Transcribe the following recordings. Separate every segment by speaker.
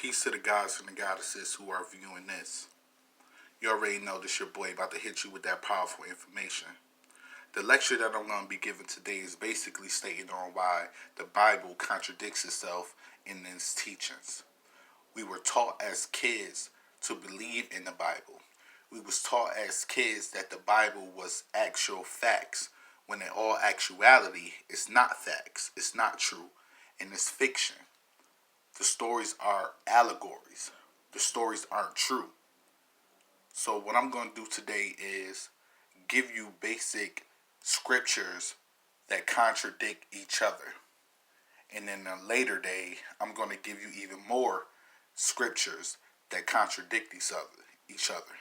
Speaker 1: Peace to the gods and the goddesses who are viewing this. You already know this your boy about to hit you with that powerful information. The lecture that I'm going to be giving today is basically stating on why the Bible contradicts itself in its teachings. We were taught as kids to believe in the Bible. We was taught as kids that the Bible was actual facts, when in all actuality, it's not facts, it's not true, and it's fiction. The stories are allegories. The stories aren't true. So what I'm going to do today is give you basic scriptures that contradict each other. And in a later day, I'm going to give you even more scriptures that contradict each other.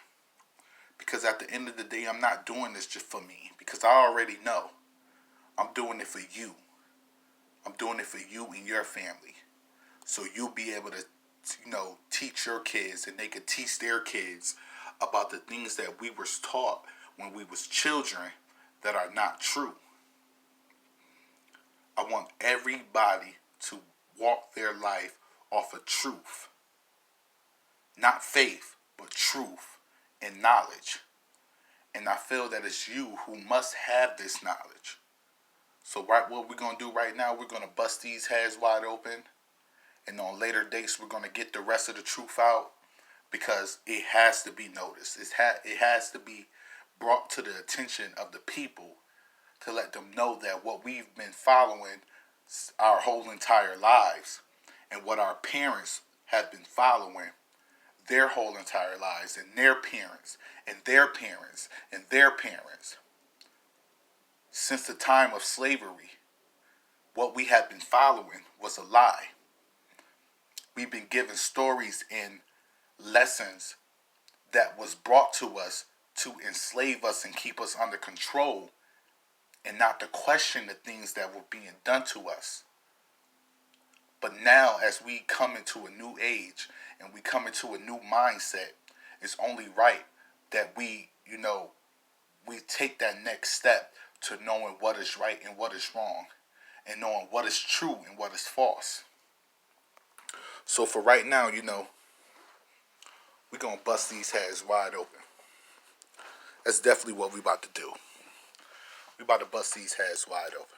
Speaker 1: Because at the end of the day, I'm not doing this just for me. Because I already know. I'm doing it for you. I'm doing it for you and your family. So you'll be able to, teach your kids, and they could teach their kids about the things that we were taught when we was children that are not true. I want everybody to walk their life off of truth. Not faith, but truth and knowledge. And I feel that it's you who must have this knowledge. So what we're going to do right now, we're going to bust these heads wide open. And on later dates, we're going to get the rest of the truth out, because it has to be noticed. It has to be brought to the attention of the people to let them know that what we've been following our whole entire lives, and what our parents have been following their whole entire lives, and their parents, and their parents, and their parents. Since the time of slavery, what we have been following was a lie. We've been given stories and lessons that was brought to us to enslave us and keep us under control, and not to question the things that were being done to us. But now, as we come into a new age and we come into a new mindset, it's only right that we take that next step to knowing what is right and what is wrong, and knowing what is true and what is false. So for right now, we're going to bust these heads wide open. That's definitely what we're about to do. We're about to bust these heads wide open.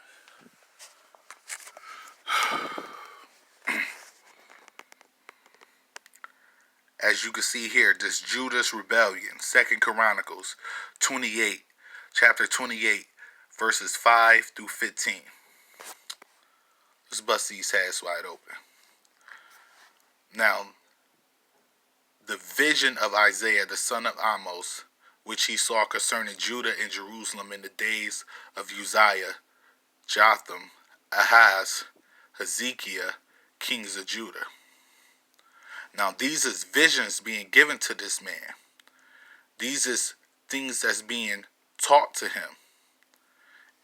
Speaker 1: As you can see here, this Judas rebellion, 2 Chronicles 28, chapter 28, verses 5 through 15. Let's bust these heads wide open. Now, the vision of Isaiah, the son of Amos, which he saw concerning Judah and Jerusalem in the days of Uzziah, Jotham, Ahaz, Hezekiah, kings of Judah. Now, these is visions being given to this man. These is things that's being taught to him.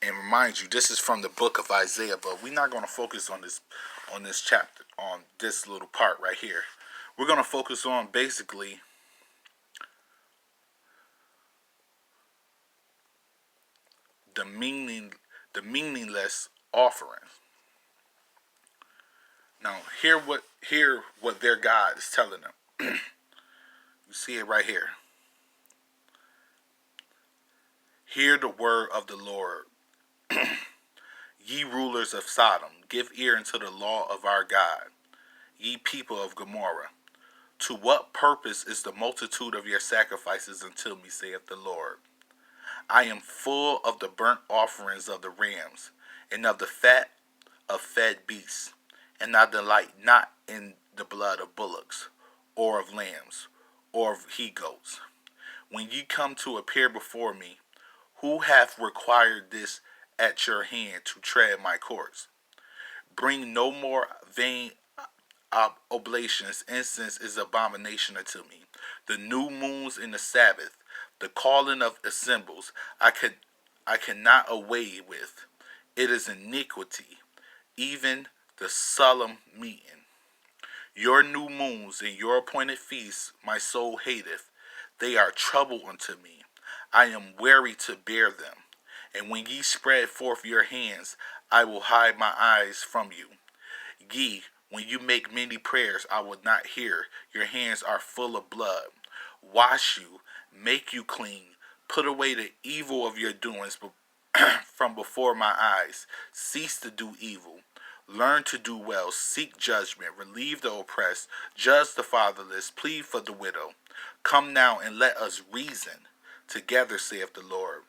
Speaker 1: And remind you, this is from the book of Isaiah, but we're not going to focus on this chapter, on this little part right here. We're going to focus on basically the meaningless offering. Now, hear what their God is telling them. You see it right here. Hear the word of the Lord. Ye rulers of Sodom, give ear unto the law of our God. Ye people of Gomorrah, to what purpose is the multitude of your sacrifices unto me, saith the Lord? I am full of the burnt offerings of the rams, and of the fat of fed beasts, and I delight not in the blood of bullocks, or of lambs, or of he-goats. When ye come to appear before me, who hath required this at your hand to tread my courts? Bring no more vain oblations. Incense is abomination unto me. The new moons and the Sabbath, the calling of assemblies, I cannot away with. It is iniquity, even the solemn meeting. Your new moons and your appointed feasts my soul hateth. They are trouble unto me. I am weary to bear them. And when ye spread forth your hands, I will hide my eyes from you. Ye When you make many prayers, I will not hear. Your hands are full of blood. Wash you, make you clean. Put away the evil of your doings from before my eyes. Cease to do evil. Learn to do well. Seek judgment. Relieve the oppressed. Judge the fatherless. Plead for the widow. Come now and let us reason together, saith the Lord.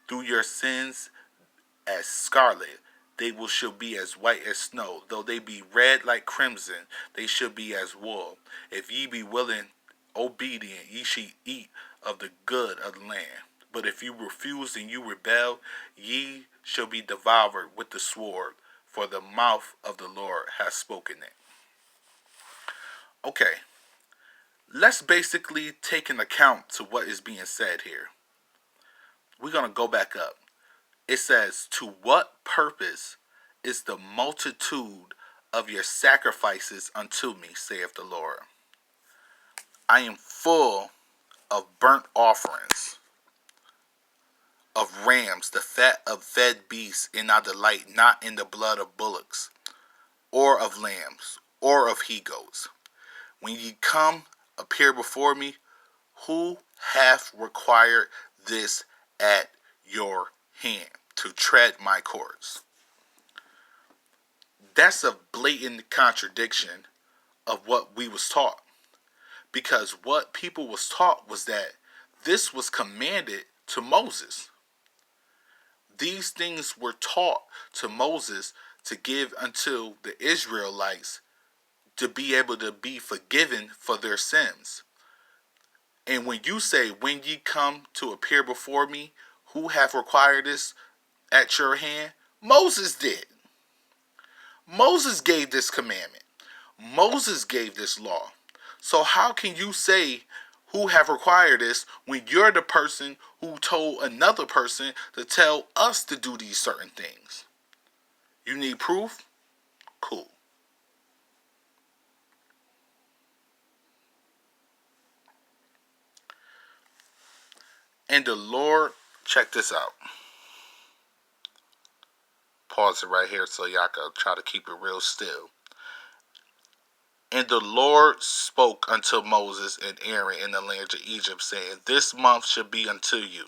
Speaker 1: Through your sins as scarlet, they shall be as white as snow. Though they be red like crimson, they shall be as wool. If ye be willing, obedient, ye shall eat of the good of the land. But if you refuse and you rebel, ye shall be devoured with the sword, for the mouth of the Lord has spoken it. Okay, let's basically take an account to what is being said here. We're going to go back up. It says, to what purpose is the multitude of your sacrifices unto me, saith the Lord? I am full of burnt offerings, of rams, the fat of fed beasts, and I delight not in the blood of bullocks, or of lambs, or of he goats. When ye come, appear before me, who hath required this at your hand, to tread my courts? That's a blatant contradiction of what we was taught. Because what people was taught was that this was commanded to Moses. These things were taught to Moses to give unto the Israelites to be able to be forgiven for their sins. And when you say, when ye come to appear before me, who have required this at your hand? Moses did. Moses gave this commandment. Moses gave this law. So how can you say who have required this when you're the person who told another person to tell us to do these certain things? You need proof? Cool. And the Lord, check this out. Pause it right here so y'all can try to keep it real still. And the Lord spoke unto Moses and Aaron in the land of Egypt, saying, this month shall be unto you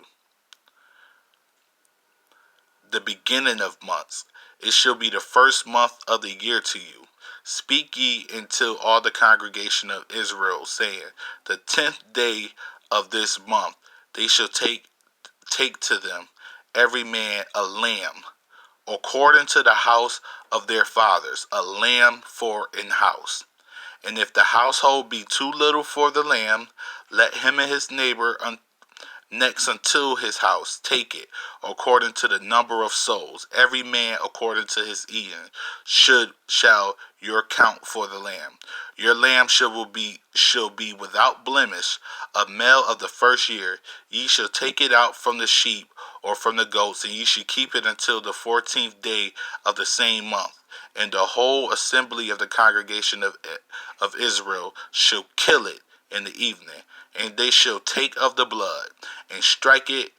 Speaker 1: the beginning of months. It shall be the first month of the year to you. Speak ye unto all the congregation of Israel, saying, the 10th day of this month they shall take to them every man a lamb, according to the house of their fathers, a lamb for an house. And if the household be too little for the lamb, let him and his neighbor next unto his house take it, according to the number of souls, every man according to his eating, shall your count for the lamb. Your lamb shall be without blemish, a male of the first year. Ye shall take it out from the sheep or from the goats, and ye shall keep it until the 14th day of the same month. And the whole assembly of the congregation of Israel shall kill it in the evening. And they shall take of the blood, and strike it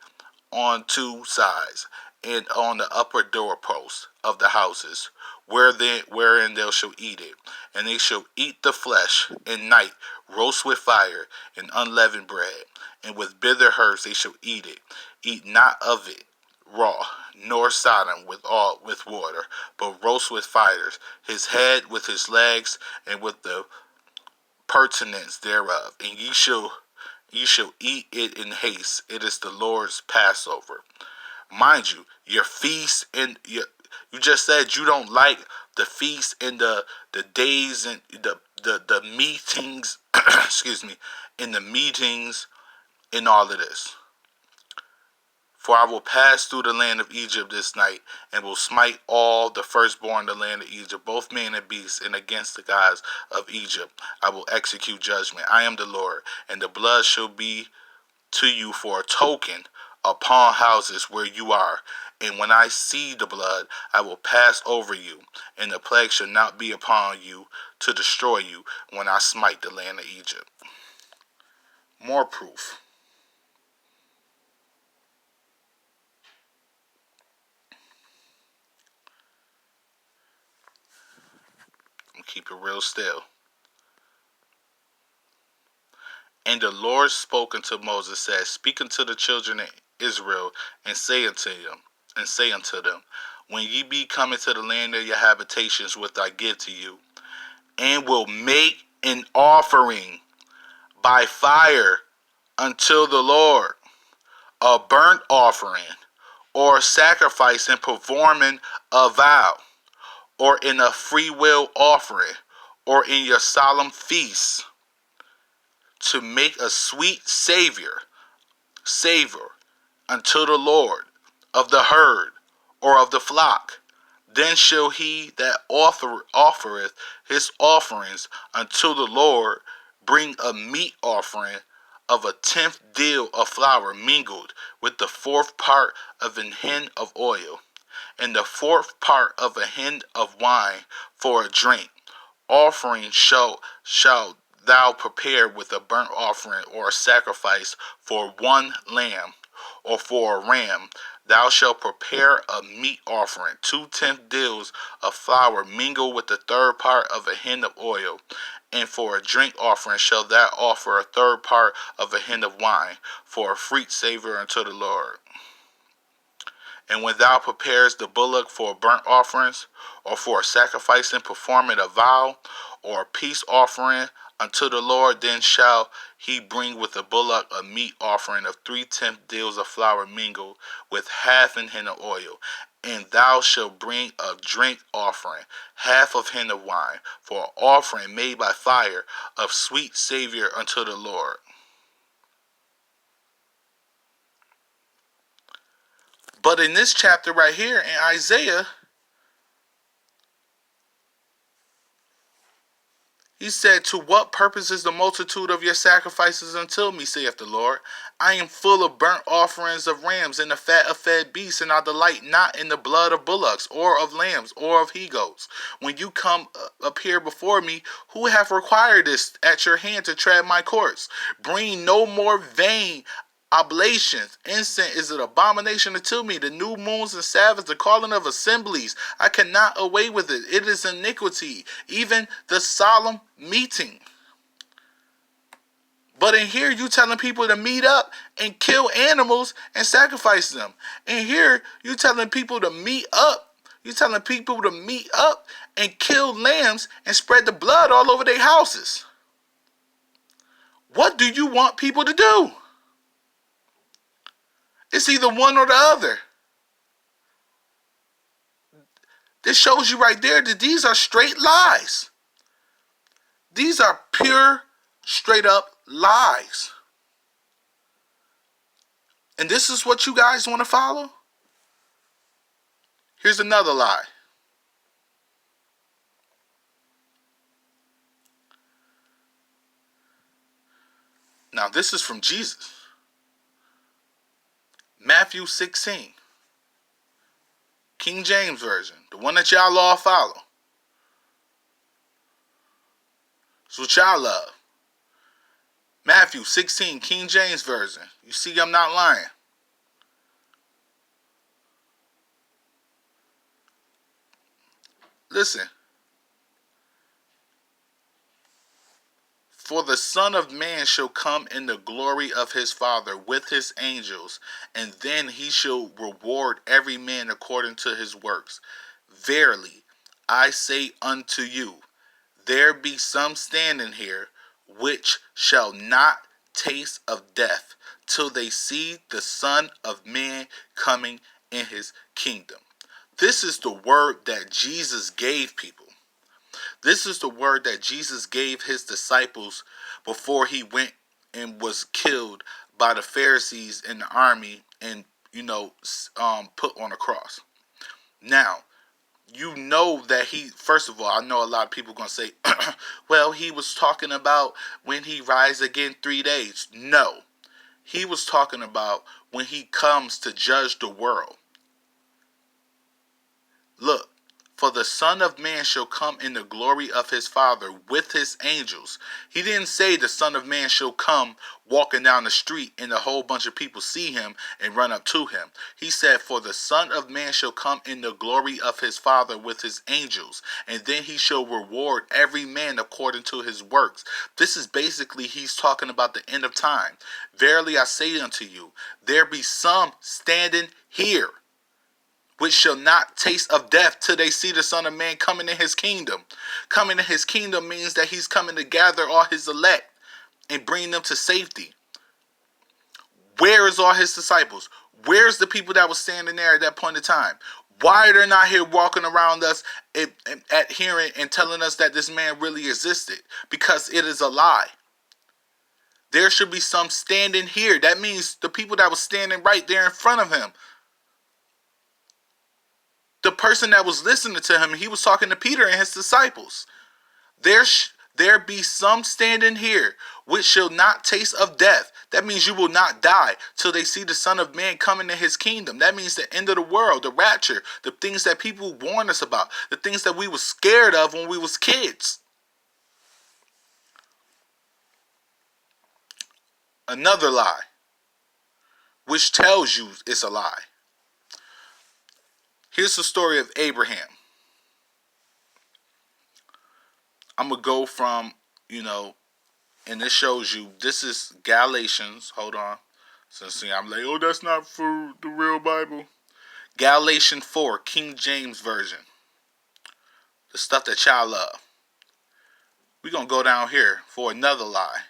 Speaker 1: on two sides, and on the upper doorposts of the houses, wherein they shall eat it. And they shall eat the flesh in night, roast with fire, and unleavened bread. And with bitter herbs they shall eat it. Eat not of it raw, nor sodden with water, but roast with fires, his head with his legs, and with the pertinence thereof. And ye shall eat it in haste. It is the Lord's Passover. Mind you, your feast and you just said you don't like the feast and the days and the meetings excuse me, in the meetings and all of this. For I will pass through the land of Egypt this night, and will smite all the firstborn in the land of Egypt, both man and beast, and against the gods of Egypt I will execute judgment. I am the Lord, and the blood shall be to you for a token upon houses where you are. And when I see the blood, I will pass over you, and the plague shall not be upon you to destroy you when I smite the land of Egypt. More proof. I'm Keep it real still. And the Lord spoke unto Moses, said, Speak unto the children of Israel, and say unto them, When ye be coming to the land of your habitations, which I give to you, and will make an offering by fire unto the Lord, a burnt offering, or sacrifice in performing a vow, or in a free will offering, or in your solemn feasts, to make a sweet savor unto the Lord of the herd or of the flock, then shall he that offereth his offerings unto the Lord bring a meat offering of a 10th deal of flour mingled with the 4th part of an hin of oil, and the 4th part of a hin of wine for a drink. Offering shall thou prepare with a burnt offering or a sacrifice for one lamb, or for a ram. Thou shalt prepare a meat offering, 2/10 deals of flour mingled with the 3rd part of a hin of oil, and for a drink offering shalt thou offer a 3rd part of a hin of wine, for a sweet savor unto the Lord. And when thou preparest the bullock for burnt offerings, or for a sacrifice in performing a vow, or a peace offering unto the Lord, then shall he bring with the bullock a meat offering of 3/10 deals of flour mingled with half an hin of oil. And thou shalt bring a drink offering, half of hin of wine, for an offering made by fire of sweet savor unto the Lord. But in this chapter right here in Isaiah, he said, To what purpose is the multitude of your sacrifices unto me, saith the Lord? I am full of burnt offerings of rams and the fat of fed beasts, and I delight not in the blood of bullocks, or of lambs, or of he-goats. When you come up here before me, who hath required this at your hand to tread my courts? Bring no more vain oblations. Incense is an abomination unto me. The new moons and Sabbaths, the calling of assemblies, I cannot away with it. It is iniquity. Even the solemn meeting. But in here, you telling people to meet up and kill animals and sacrifice them. In here, you telling people to meet up. You telling people to meet up and kill lambs and spread the blood all over their houses. What do you want people to do? It's either one or the other. This shows you right there that these are straight lies. These are pure, straight up lies. And this is what you guys want to follow? Here's another lie. Now this is from Jesus. Matthew 16. King James Version. The one that y'all all follow. It's what y'all love. Matthew 16, King James Version. You see, I'm not lying. Listen. For the Son of Man shall come in the glory of his Father with his angels, and then he shall reward every man according to his works. Verily, I say unto you, there be some standing here which shall not taste of death till they see the Son of Man coming in his kingdom. This is the word that Jesus gave people. This is the word that Jesus gave his disciples before he went and was killed by the Pharisees in the army and, put on a cross. Now, you know that first of all, I know a lot of people going to say, well, he was talking about when he rise again 3 days. No, he was talking about when he comes to judge the world. Look, For the Son of Man shall come in the glory of his Father with his angels. He didn't say the Son of Man shall come walking down the street and a whole bunch of people see him and run up to him. He said, for the Son of Man shall come in the glory of his Father with his angels, and then he shall reward every man according to his works. This is basically, he's talking about the end of time. Verily I say unto you, there be some standing here which shall not taste of death till they see the Son of Man coming in his kingdom. Coming in his kingdom means that he's coming to gather all his elect and bring them to safety. Where is all his disciples? Where's the people that was standing there at that point in time? Why are they not here walking around us and adhering and telling us that this man really existed? Because it is a lie. There should be some standing here. That means the people that was standing right there in front of him. The person that was listening to him, he was talking to Peter and his disciples. There be some standing here which shall not taste of death. That means you will not die till they see the Son of Man coming in his kingdom. That means the end of the world, the rapture, the things that people warn us about, the things that we were scared of when we was kids. Another lie, which tells you it's a lie. Here's the story of Abraham. I'm going to go from, and this shows you, this is Galatians. Hold on. Since I'm like, oh, that's not for the real Bible. Galatians 4, King James Version. The stuff that y'all love. We're going to go down here for another lie.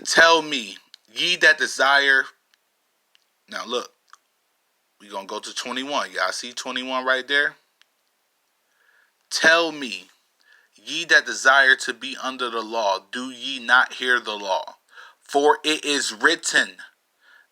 Speaker 1: Tell me, ye that desire. Now look. We're going to go to 21. Y'all see 21 right there? Tell me, ye that desire to be under the law, do ye not hear the law? For it is written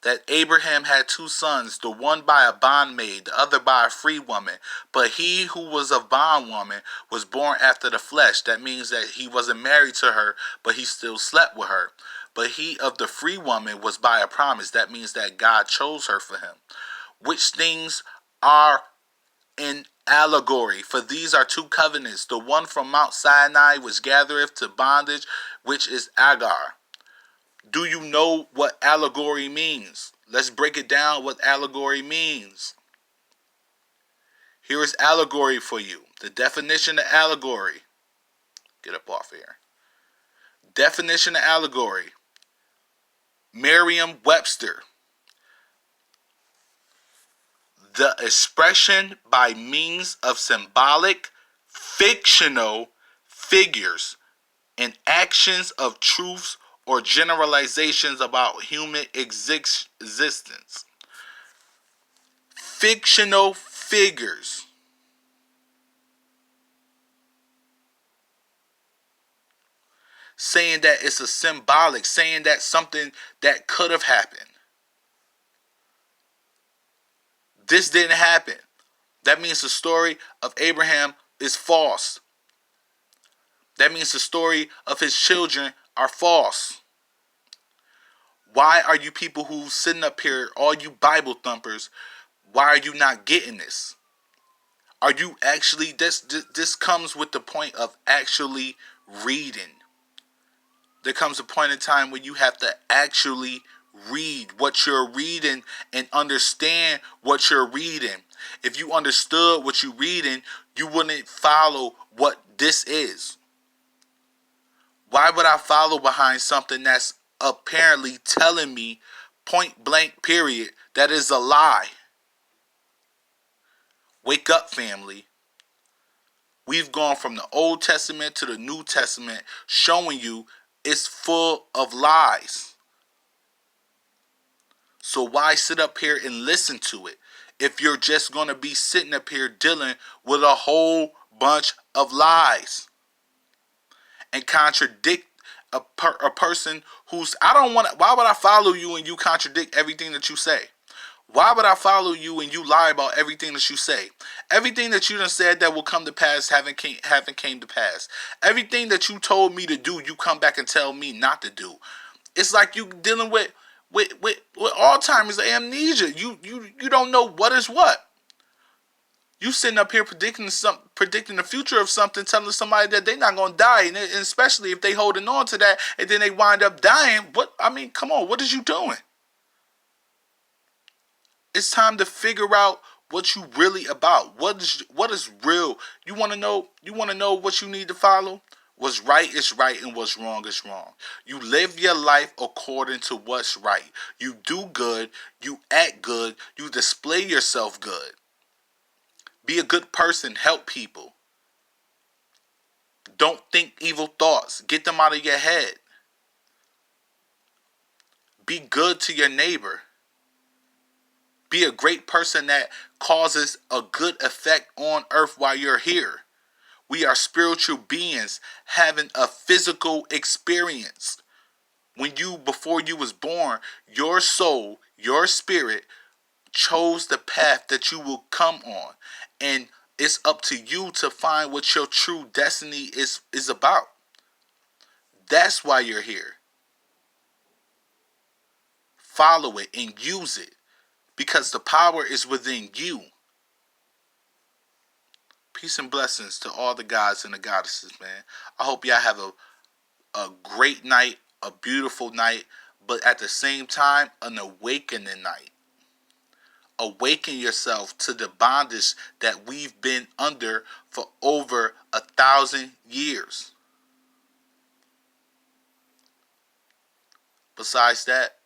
Speaker 1: that Abraham had two sons, the one by a bondmaid, the other by a free woman. But he who was of bondwoman was born after the flesh. That means that he wasn't married to her, but he still slept with her. But he of the free woman was by a promise. That means that God chose her for him. Which things are in allegory? For these are two covenants. The one from Mount Sinai, which gathereth to bondage, which is Agar. Do you know what allegory means? Let's break it down what allegory means. Here is allegory for you. The definition of allegory. Get up off here. Definition of allegory. Merriam-Webster. The expression by means of symbolic, fictional figures and actions of truths or generalizations about human existence. Fictional figures. Saying that it's a symbolic, saying that something that could have happened. This didn't happen. That means the story of Abraham is false. That means the story of his children are false. Why are you people who sitting up here, all you Bible thumpers, why are you not getting this? Are you actually, this comes with the point of actually reading. There comes a point in time when you have to actually read what you're reading and understand what you're reading. If you understood what you're reading, you wouldn't follow what this is. Why would I follow behind something that's apparently telling me, point blank period, that is a lie? Wake up, family. We've gone from the Old Testament to the New Testament, showing you it's full of lies. So why sit up here and listen to it if you're just going to be sitting up here dealing with a whole bunch of lies and contradict a person who's, why would I follow you and you contradict everything that you say? Why would I follow you and you lie about everything that you say? Everything that you done said that will come to pass haven't came to pass. Everything that you told me to do, you come back and tell me not to do. It's like you dealing with Alzheimer's, amnesia. You don't know what is what. You sitting up here predicting the future of something, telling somebody that they're not gonna die, and especially if they holding on to that, and then they wind up dying. What I mean, come on, what is you doing? It's time to figure out what you really about. What is real? You want to know? You want to know what you need to follow? What's right is right and what's wrong is wrong. You live your life according to what's right. You do good, you act good, you display yourself good. Be a good person, help people. Don't think evil thoughts. Get them out of your head. Be good to your neighbor. Be a great person that causes a good effect on earth while you're here. We are spiritual beings having a physical experience. Before you was born, your soul, your spirit chose the path that you will come on. And it's up to you to find what your true destiny is about. That's why you're here. Follow it and use it, because the power is within you. Peace and blessings to all the gods and the goddesses, man. I hope y'all have a great night, a beautiful night, but at the same time, an awakening night. Awaken yourself to the bondage that we've been under for over 1,000 years. Besides that,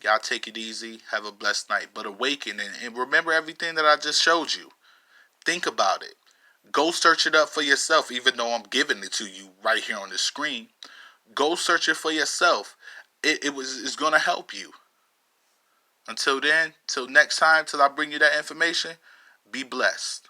Speaker 1: y'all take it easy. Have a blessed night. But awaken and remember everything that I just showed you. Think about it. Go search it up for yourself, even though I'm giving it to you right here on the screen. Go search it for yourself. It's going to help you. Until then, till next time, till I bring you that information, be blessed.